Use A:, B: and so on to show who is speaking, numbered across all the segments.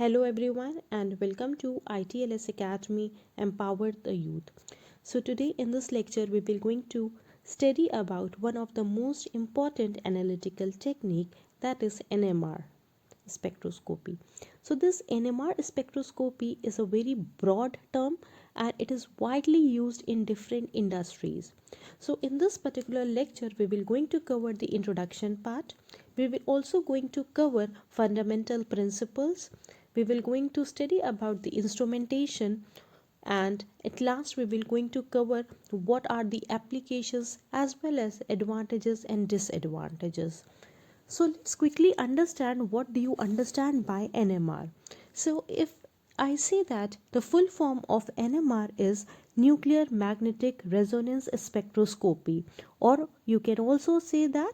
A: Hello everyone and welcome to ITLS Academy Empower the Youth. So today in this lecture we will going to study about one of the most important analytical technique, that is NMR spectroscopy. So this NMR spectroscopy is a very broad term and it is widely used in different industries. So in this particular lecture we will going to cover the introduction part. We will also going to cover fundamental principles. We will going to study about the instrumentation, and at last we will going to cover what are the applications as well as advantages and disadvantages. So let's quickly understand what do you understand by NMR. So if I say that the full form of NMR is nuclear magnetic resonance spectroscopy, or you can also say that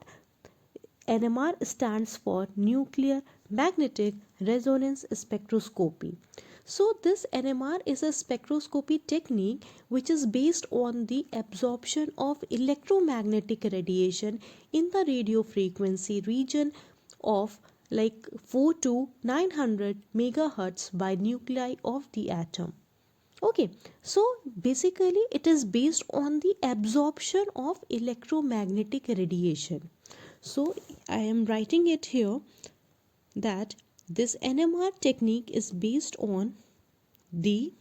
A: NMR stands for nuclear magnetic resonance spectroscopy. So this NMR is a spectroscopy technique which is based on the absorption of electromagnetic radiation in the radio frequency region of like 4 to 900 megahertz by nuclei of the atom. Okay, so basically it is based on the absorption of electromagnetic radiation. So I am writing it here that this NMR technique is based on the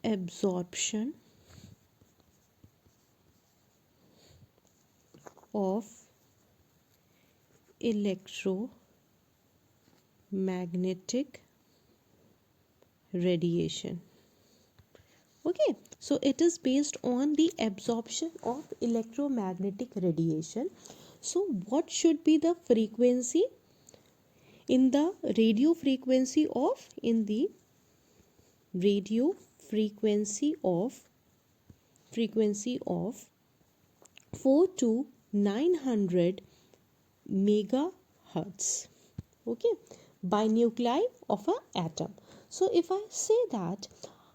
A: absorption of electromagnetic radiation. Okay, so it is based on the absorption of electromagnetic radiation. So what should be the frequency? In the radio frequency of 4 to 900 megahertz, okay, by nuclei of an atom. So if I say that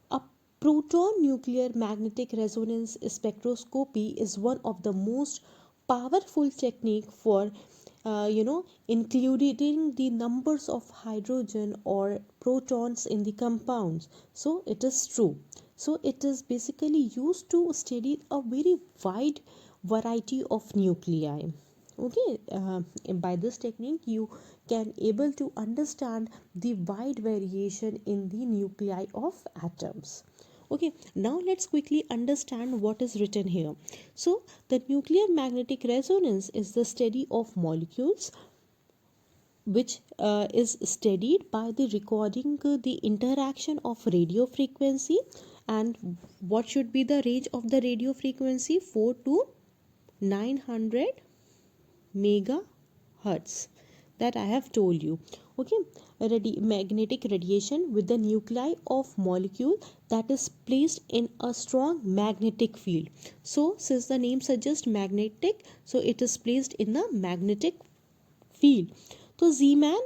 A: a proton nuclear magnetic resonance spectroscopy is one of the most powerful technique for including the numbers of hydrogen or protons in the compounds. So it is true. So it is basically used to study a very wide variety of nuclei. Okay, by this technique you can able to understand the wide variation in the nuclei of atoms. Okay, now let's quickly understand what is written here. So the nuclear magnetic resonance is the study of molecules which is studied by the recording the interaction of radio frequency. And what should be the range of the radio frequency? 4 to 900 megahertz, that I have told you. Okay, magnetic radiation with the nuclei of molecule that is placed in a strong magnetic field. So since the name suggests magnetic, so it is placed in a magnetic field. So Zeeman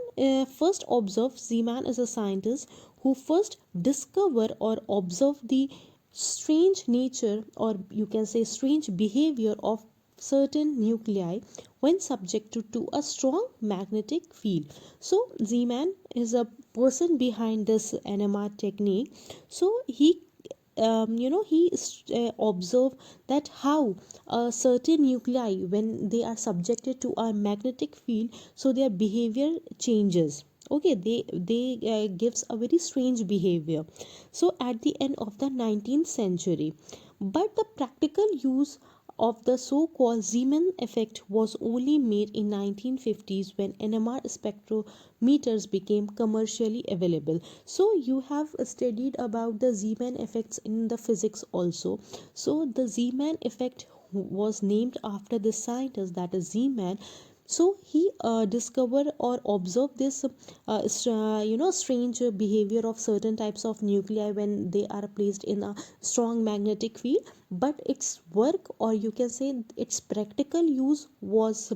A: is a scientist who first discovered or observed the strange nature, or you can say strange behavior of certain nuclei when subjected to a strong magnetic field. So Zeeman is a person behind this NMR technique. So he observed that how certain nuclei, when they are subjected to a magnetic field, so their behavior changes. Okay, they gives a very strange behavior. So at the end of the 19th century, but the practical use of the so-called Zeeman effect was only made in 1950s when NMR spectrometers became commercially available. So you have studied about the Zeeman effects in the physics also. So the Zeeman effect was named after the scientist, that is Zeeman. So he discovered or observed this strange behavior of certain types of nuclei when they are placed in a strong magnetic field. But its work, or you can say its practical use, was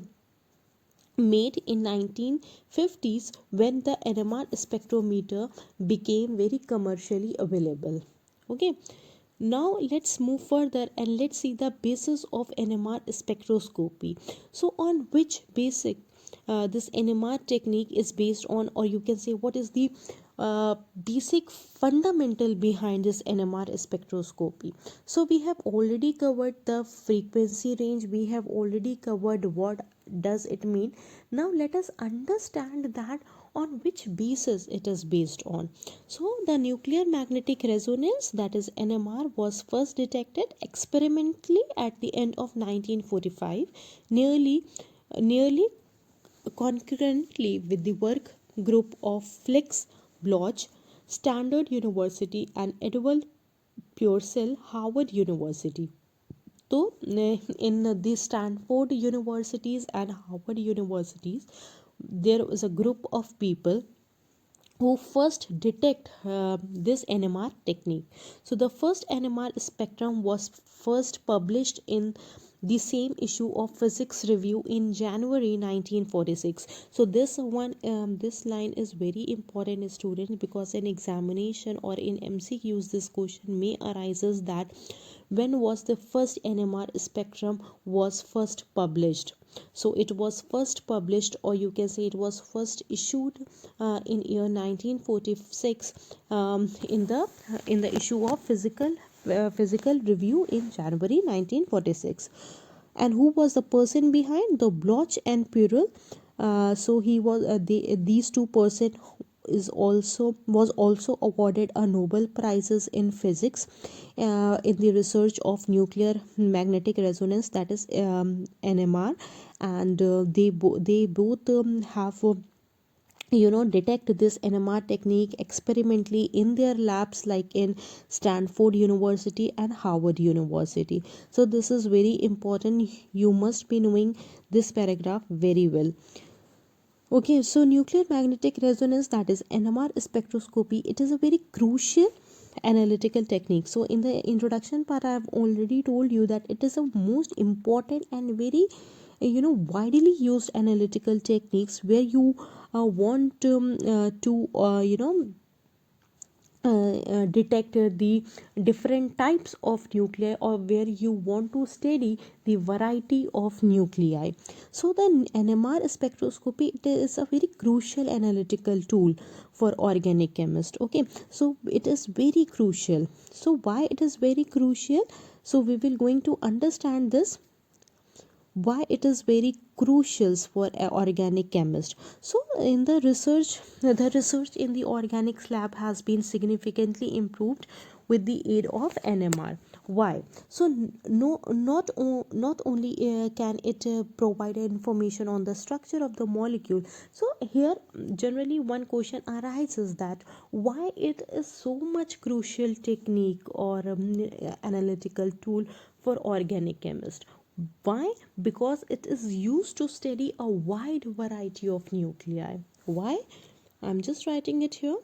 A: made in 1950s when the NMR spectrometer became very commercially available. Okay, now let's move further and let's see the basis of NMR spectroscopy. So on which basic this NMR technique is based on, or you can say what is the basic fundamental behind this NMR spectroscopy. So we have already covered the frequency range, we have already covered what does it mean. Now let us understand that on which basis it is based on. So the nuclear magnetic resonance, that is NMR, was first detected experimentally at the end of 1945, nearly concurrently with the work group of Flex Bloch, Stanford University, and Edward Purcell, Harvard University. So, in the Stanford universities and Harvard universities, there was a group of people who first detect this NMR technique. So the first NMR spectrum was first published in the same issue of Physics Review in January 1946. So this line is very important, students, because in examination or in MCQs this question may arises that when was the first NMR spectrum was first published. So it was first published, or you can say it was first issued in year 1946 in the issue of physical review in January 1946. And who was the person behind the Bloch and Purell? So he was these two person was also awarded a Nobel prizes in physics in the research of nuclear magnetic resonance, that is NMR. And they both have detect this NMR technique experimentally in their labs, like in Stanford University and Harvard University. So this is very important, you must be knowing this paragraph very well. Okay, so nuclear magnetic resonance, that is NMR spectroscopy, it is a very crucial analytical technique. So in the introduction part I have already told you that it is a most important and very widely used analytical techniques where you want to detect the different types of nuclei, or where you want to study the variety of nuclei. So the NMR spectroscopy, it is a very crucial analytical tool for organic chemist. Okay, so it is very crucial. So why it is very crucial? So we will going to understand this, why it is very crucial for organic chemist. So in the research in the organics lab has been significantly improved with the aid of NMR. Why? So not only can it provide information on the structure of the molecule. So here generally one question arises that why it is so much crucial technique or analytical tool for organic chemist. Why? Because it is used to study a wide variety of nuclei. Why? I'm just writing it here.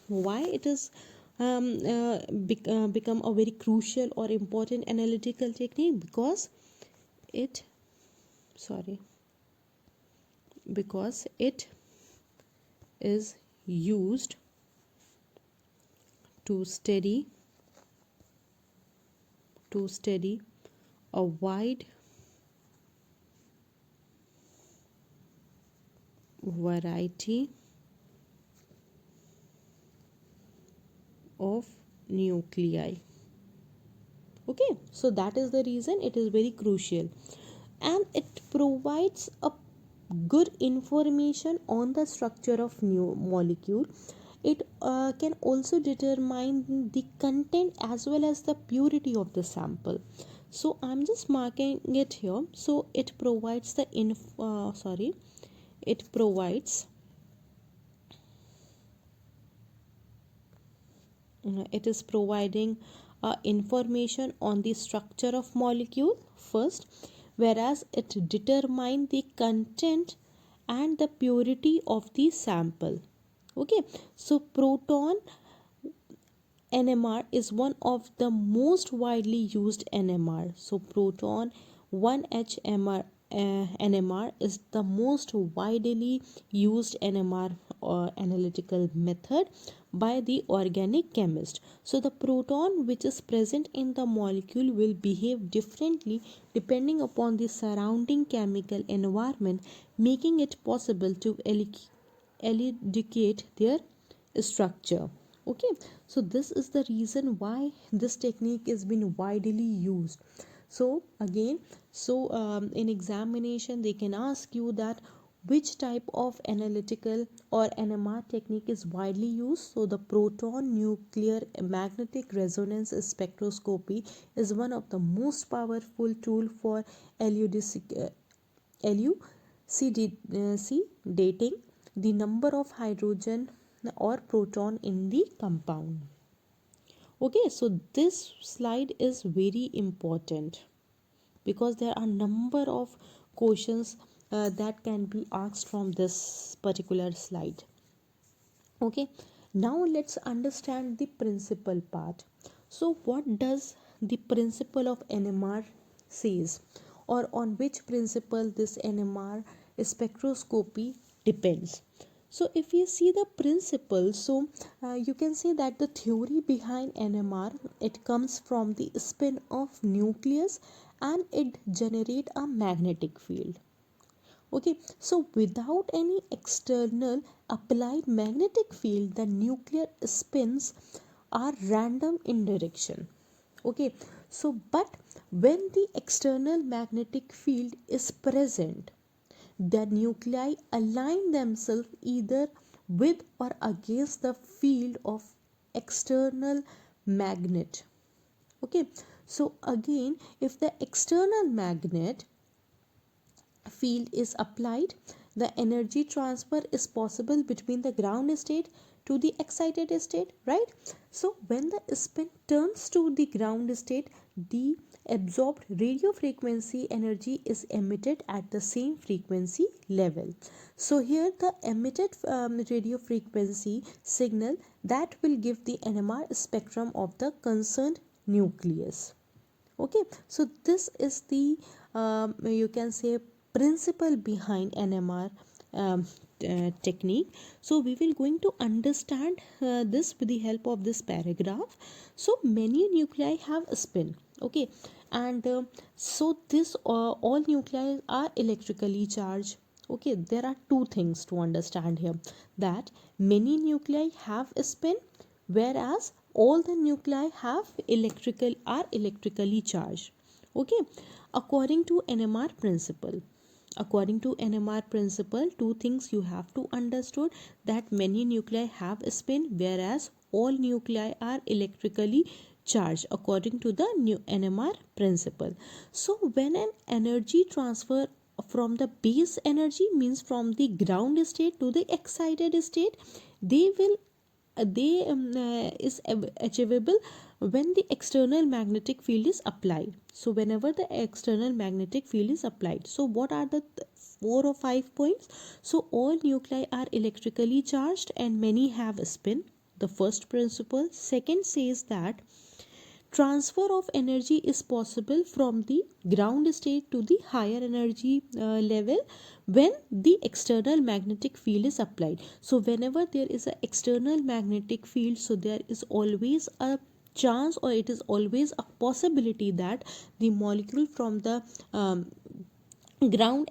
A: Why it is become a very crucial or important analytical technique? It sorry because it is used to study a wide variety of nuclei. Okay, so that is the reason it is very crucial, and it provides a good information on the structure of new molecule. It can also determine the content as well as the purity of the sample. So I'm just marking it here. So it provides the it provides it is providing information on the structure of molecule first, whereas it determine the content and the purity of the sample. Okay, so proton NMR is one of the most widely used NMR. So proton 1H NMR is the most widely used NMR or analytical method by the organic chemist. So the proton which is present in the molecule will behave differently depending upon the surrounding chemical environment, making it possible to elucidate their structure. Okay, so this is the reason why this technique is been widely used. So again, in examination they can ask you that which type of analytical or NMR technique is widely used. So the proton nuclear magnetic resonance spectroscopy is one of the most powerful tool for elucidating the number of hydrogen or proton in the compound. Okay, so this slide is very important because there are number of questions that can be asked from this particular slide. Okay, now let's understand the principle part. So what does the principle of NMR says, or on which principle this NMR spectroscopy depends? So if you see the principle, so you can say that the theory behind NMR, it comes from the spin of nucleus and it generate a magnetic field. Okay, so without any external applied magnetic field, the nuclear spins are random in direction. Okay, so but when the external magnetic field is present, the nuclei align themselves either with or against the field of external magnet. Okay, so again, if the external magnet field is applied, the energy transfer is possible between the ground state to the excited state, right? So when the spin turns to the ground state, the absorbed radio frequency energy is emitted at the same frequency level. So here the emitted radio frequency signal that will give the NMR spectrum of the concerned nucleus. Okay, so this is the you can say principle behind NMR technique. So we will going to understand this with the help of this paragraph. So many nuclei have a spin. Okay, and so this all nuclei are electrically charged. Okay, there are two things to understand here, that many nuclei have a spin, whereas all the nuclei are electrically charged. Okay, according to NMR principle, two things you have to understood, that many nuclei have a spin, whereas all nuclei are electrically charged according to the new NMR principle. So when an energy transfer from the base energy, means from the ground state to the excited state, they will is achievable when the external magnetic field is applied. So whenever the external magnetic field is applied, so what are the 4 or 5 points? So all nuclei are electrically charged and many have a spin, the first principle. Second says that transfer of energy is possible from the ground state to the higher energy level when the external magnetic field is applied. So whenever there is an external magnetic field, so there is always a chance, or it is always a possibility that the molecule from the ground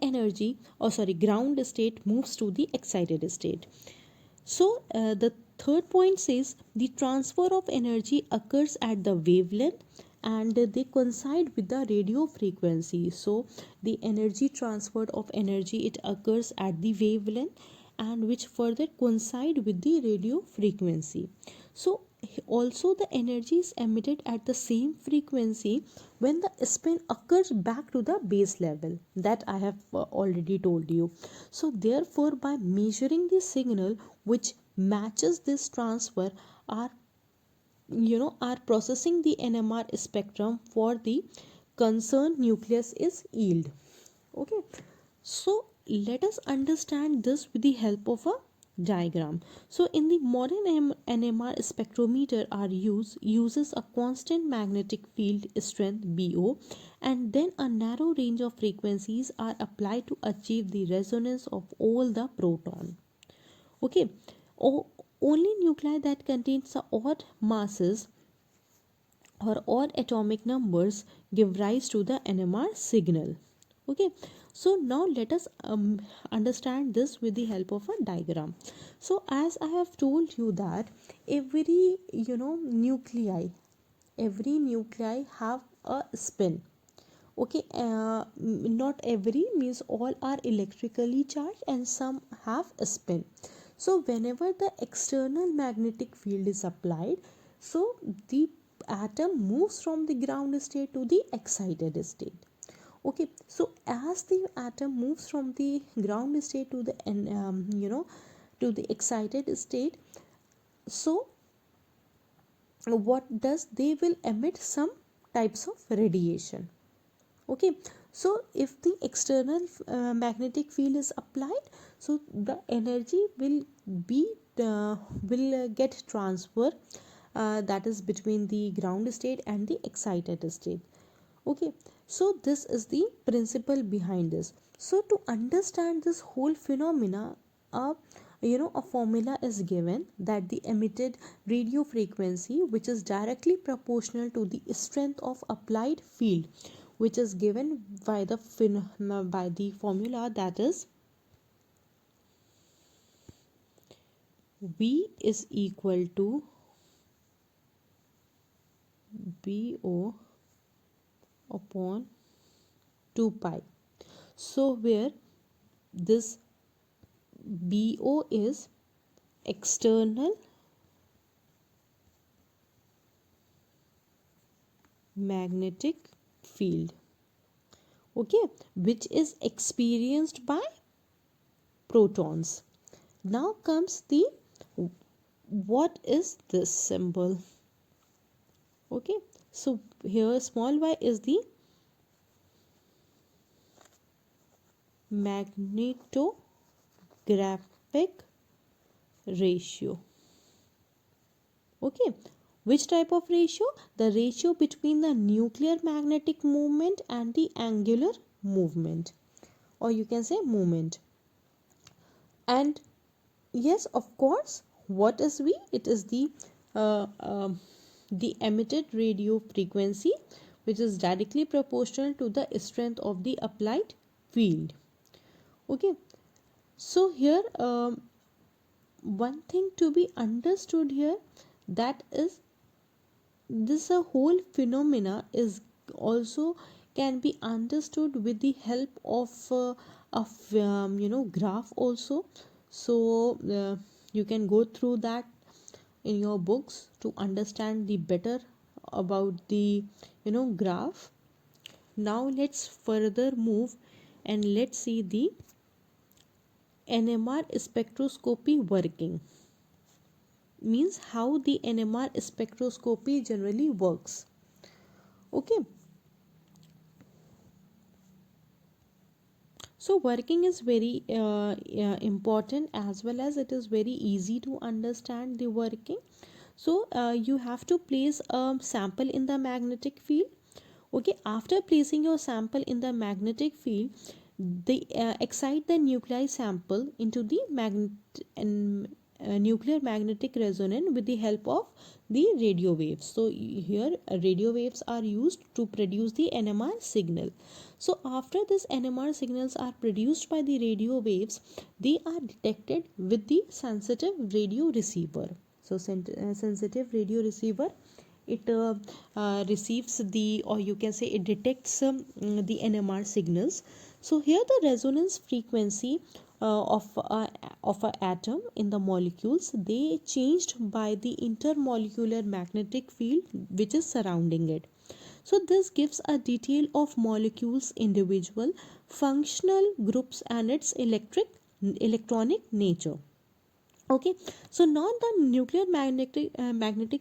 A: state moves to the excited state. So the third point says the transfer of energy occurs at the wavelength and they coincide with the radio frequency. So the energy transferred of energy, it occurs at the wavelength and which further coincide with the radio frequency. So also the energy is emitted at the same frequency when the spin occurs back to the base level, that I have already told you. So therefore, by measuring the signal which matches this transfer, are processing the NMR spectrum for the concerned nucleus is yield. Okay, so let us understand this with the help of a diagram. So in the modern NMR spectrometer uses a constant magnetic field strength BO and then a narrow range of frequencies are applied to achieve the resonance of all the proton. Okay, only nuclei that contains the odd masses or odd atomic numbers give rise to the NMR signal. Okay, so now let us understand this with the help of a diagram. So as I have told you that every nuclei have a spin. Okay, not every means all are electrically charged and some have a spin. So whenever the external magnetic field is applied, so the atom moves from the ground state to the excited state. Okay, so as the atom moves from the ground state to the to the excited state, so what does they will emit some types of radiation. Okay, so if the external magnetic field is applied, so the energy be will get transfer, that is between the ground state and the excited state. Okay, so this is the principle behind this. So to understand this whole phenomena, a formula is given that the emitted radio frequency, which is directly proportional to the strength of applied field, which is given by the formula, that is V is equal to BO upon 2 pi. So where this BO is external magnetic field, okay, which is experienced by protons. Now comes the, what is this symbol? Okay, so here small y is the magnetographic ratio. Okay, which type of ratio? The ratio between the nuclear magnetic movement and the angular movement, or you can say moment. And yes, of course, what is V? It is the emitted radio frequency, which is directly proportional to the strength of the applied field. Okay, so here one thing to be understood here, that is this whole phenomena is also can be understood with the help of graph also. So you can go through that in your books to understand the better about the graph. Now let's further move and let's see the NMR spectroscopy working, means how the NMR spectroscopy generally works. Okay, so working is very important, as well as it is very easy to understand the working. So you have to place a sample in the magnetic field. Okay, after placing your sample in the magnetic field, they excite the nuclei sample into the nuclear magnetic resonance with the help of the radio waves. So here radio waves are used to produce the NMR signal. So after this NMR signals are produced by the radio waves, they are detected with the sensitive radio receiver. So sensitive radio receiver, it receives the, or you can say it detects the NMR signals. So here the resonance frequency of an atom in the molecules, they changed by the intermolecular magnetic field which is surrounding it. So this gives a detail of molecules, individual functional groups and its electronic nature. Okay, so now the nuclear magnetic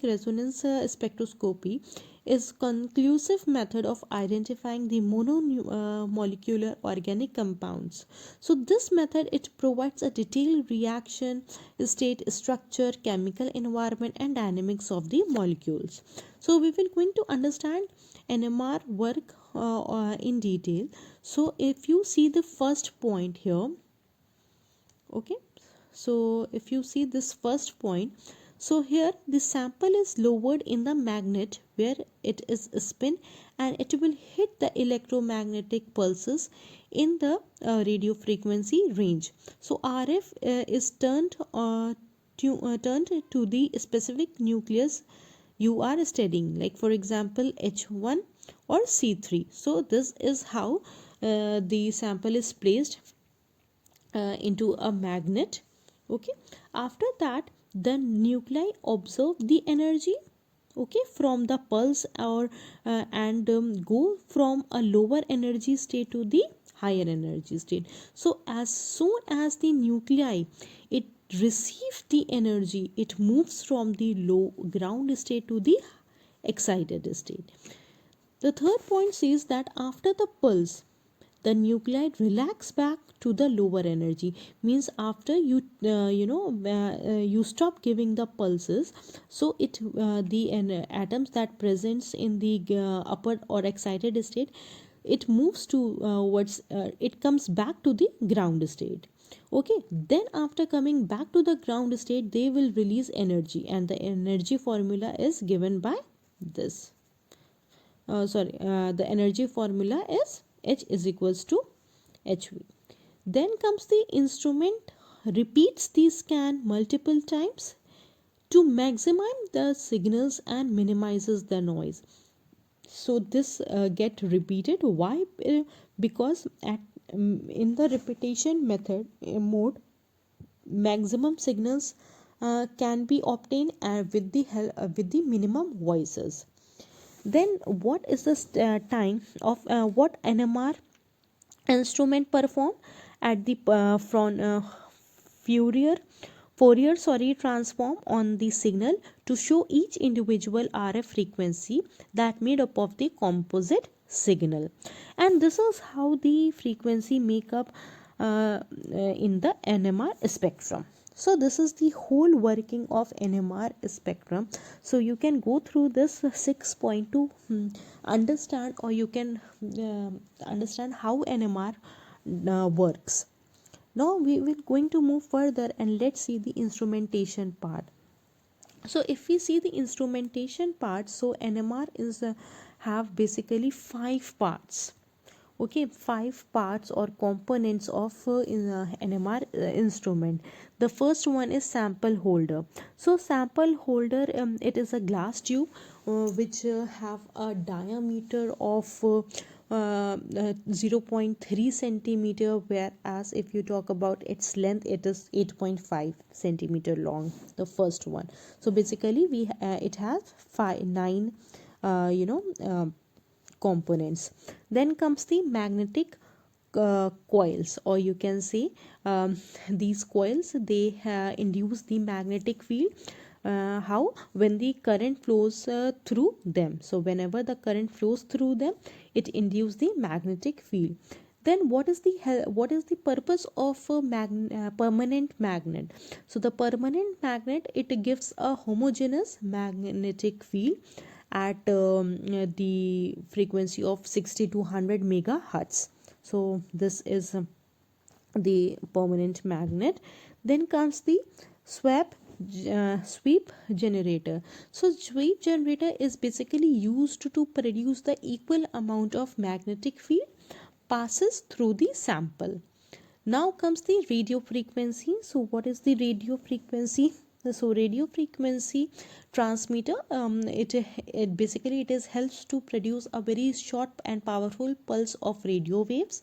A: resonance spectroscopy is conclusive method of identifying the monomolecular organic compounds. So this method, it provides a detailed reaction state, structure, chemical environment and dynamics of the molecules. So we will going to understand NMR work in detail. So if you see the first point here, okay, so if you see this first point, so here the sample is lowered in the magnet where it is spin, and it will hit the electromagnetic pulses in the radio frequency range. So RF is turned to the specific nucleus you are studying, like for example H1 or C3. So this is how the sample is placed into a magnet. Okay, after that the nuclei absorb the energy, okay, from the pulse, or and go from a lower energy state to the higher energy state. So as soon as the nuclei it receives the energy, it moves from the low ground state to the excited state. The third point says that after the pulse the nuclei relax back to the lower energy, means after you you stop giving the pulses, so it the atoms that presents in the upper or excited state, it moves to it comes back to the ground state. Okay, then after coming back to the ground state they will release energy, and the energy formula is given by this. The energy formula is H is equals to HV. Then comes the instrument repeats the scan multiple times to maximize the signals and minimizes the noise. So this get repeated. Why? Because at in the repetition method mode, maximum signals can be obtained with the with the minimum voices. Then what is the time of what NMR instrument perform at the Fourier transform on the signal to show each individual RF frequency that made up of the composite signal. And this is how the frequency makeup in the NMR spectrum. So this is the whole working of NMR spectrum. So you can go through this 6 point to understand, or you can understand how NMR works. Now we will going to move further and let's see the instrumentation part. So if we see the instrumentation part, so NMR is have basically 5 parts. Okay, 5 parts or components of NMR instrument. The first one is sample holder. So sample holder, it is a glass tube which have a diameter of 0.3 centimeter, whereas if you talk about its length, it is 8.5 centimeter long, the first one. So basically we it has 9 components. Then comes the magnetic coils, or you can say these coils, they induce the magnetic field. How? When the current flows through them. So whenever the current flows through them, it induces the magnetic field. Then what is the purpose of a permanent magnet? So the permanent magnet, it gives a homogeneous magnetic field at the frequency of 60 to 100 megahertz. So this is the permanent magnet. Then comes the sweep generator. So sweep generator is basically used to produce the equal amount of magnetic field passes through the sample. Now comes the radio frequency. So what is the radio frequency? So radio frequency transmitter, it basically it is helps to produce a very short and powerful pulse of radio waves.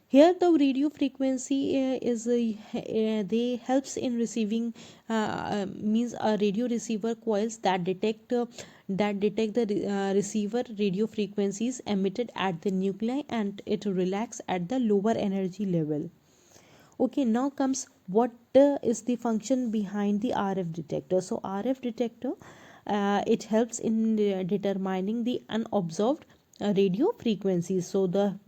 A: Here the radio frequency they helps in receiving means a radio receiver coils that detect the receiver radio frequencies emitted at the nuclei, and it relax at the lower energy level. Okay, now comes what is the function behind the RF detector. So RF detector, it helps in determining the unobserved radio frequencies. So the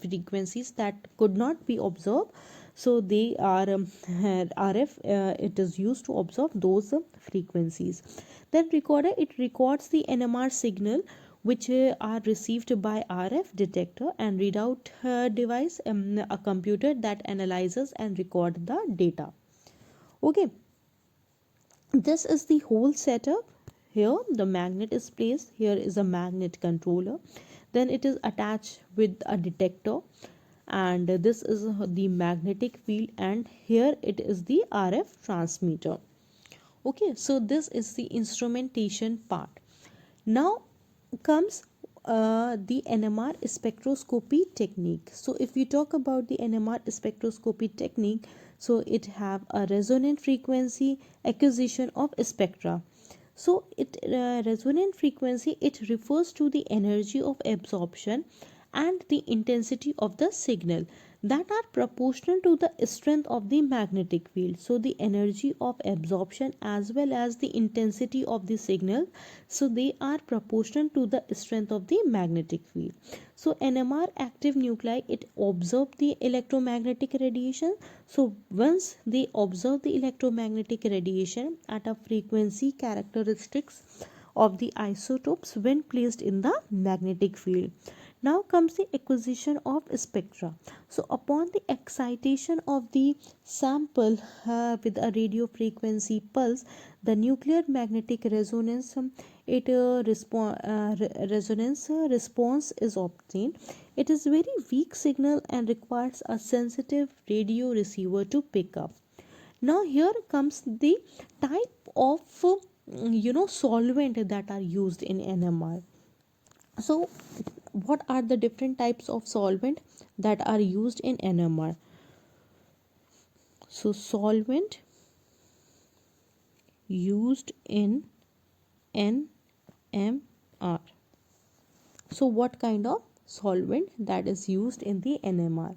A: frequencies that could not be observed, so they are RF, it is used to observe those frequencies. Then recorder, it records the NMR signal which are received by RF detector and readout device, a computer that analyzes and record the data. Okay, this is the whole setup. Here the magnet is placed, here is a magnet controller, then it is attached with a detector, and this is the magnetic field, and here it is the RF transmitter. Okay, so this is the instrumentation part. Now comes the NMR spectroscopy technique. So if we talk about the NMR spectroscopy technique, so it have a resonant frequency acquisition of spectra. So it resonant frequency, it refers to the energy of absorption and the intensity of the signal that are proportional to the strength of the magnetic field. So the energy of absorption as well as the intensity of the signal, so they are proportional to the strength of the magnetic field. So NMR active nuclei, it observe the electromagnetic radiation. So once they observe the electromagnetic radiation at a frequency characteristics of the isotopes when placed in the magnetic field. Now comes the acquisition of spectra. So upon the excitation of the sample with a radio frequency pulse, the nuclear magnetic resonance resonance response is obtained. It is very weak signal and requires a sensitive radio receiver to pick up. Now here comes the type of solvent that are used in NMR. So what are the different types of solvent that are used in NMR? So solvent used in NMR. So what kind of solvent that is used in the NMR?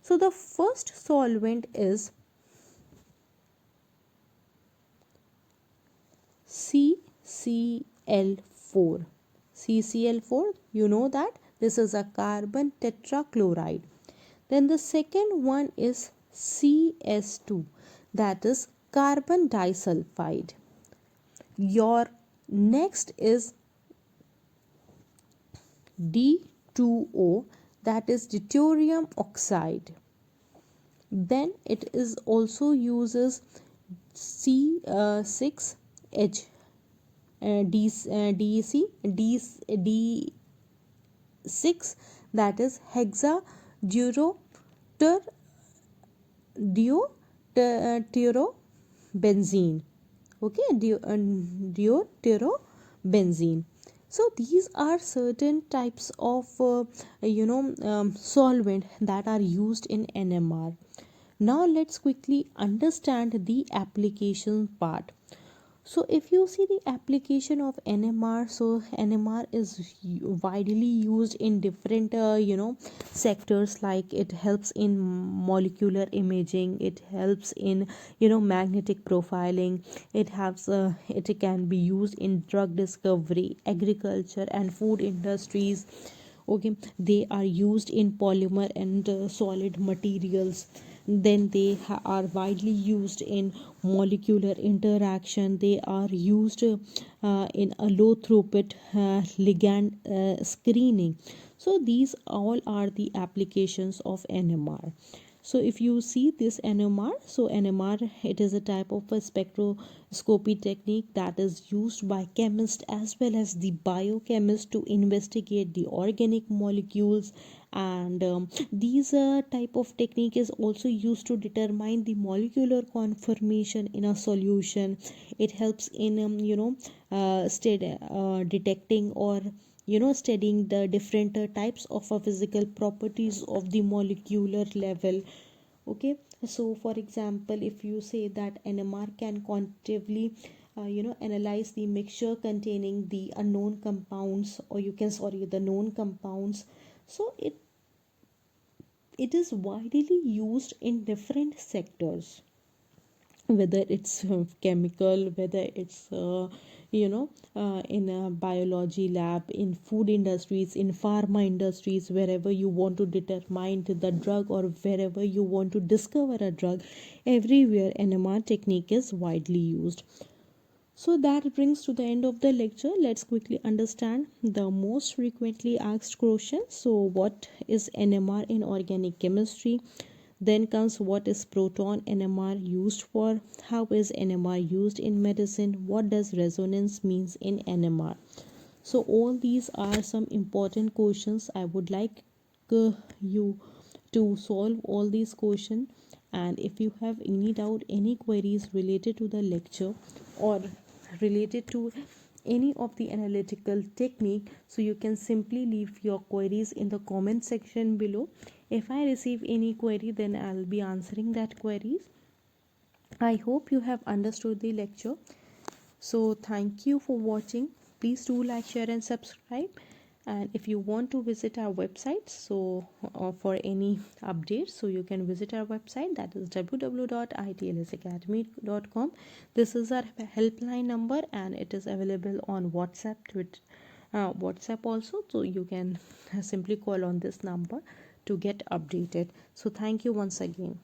A: So the first solvent is CCl4. CCl4, you know that this is a carbon tetrachloride. Then the second one is CS2, that is carbon disulfide. Your next is D2O, that is deuterium oxide. Then it is also uses C6H D6, that is hexadeoteurobenzene. Okay, deuterobenzene. So these are certain types of solvent that are used in NMR. Now let's quickly understand the application part. So if you see the application of NMR, so NMR is widely used in different sectors, like it helps in molecular imaging, it helps in magnetic profiling, it can be used in drug discovery, agriculture and food industries. Okay, they are used in polymer and solid materials. Then they are widely used in molecular interaction. They are used in a low throughput ligand screening. So these all are the applications of NMR. So if you see this NMR, so NMR, it is a type of a spectroscopy technique that is used by chemists as well as the biochemists to investigate the organic molecules. And these type of technique is also used to determine the molecular conformation in a solution. It helps in detecting or studying the different types of physical properties of the molecular level. Okay, so for example, if you say that NMR can quantitatively analyze the mixture containing the unknown compounds, or you can the known compounds. So it is widely used in different sectors, whether it's chemical, whether it's in a biology lab, in food industries, in pharma industries, wherever you want to determine the drug or wherever you want to discover a drug, everywhere NMR technique is widely used. So that brings to the end of the lecture. Let's quickly understand the most frequently asked question. So what is NMR in organic chemistry? Then comes what is proton NMR used for? How is NMR used in medicine? What does resonance means in NMR? So all these are some important questions. I would like you to solve all these questions, and if you have any doubt, any queries related to the lecture or related to any of the analytical technique, so you can simply leave your queries in the comment section below. If I receive any query, then I'll be answering that queries. I hope you have understood the lecture. So thank you for watching. Please do like, share and subscribe. And if you want to visit our website, so for any updates, so you can visit our website, that is www.itlsacademy.com. This is our helpline number and it is available on WhatsApp, WhatsApp also, so you can simply call on this number to get updated. So thank you once again.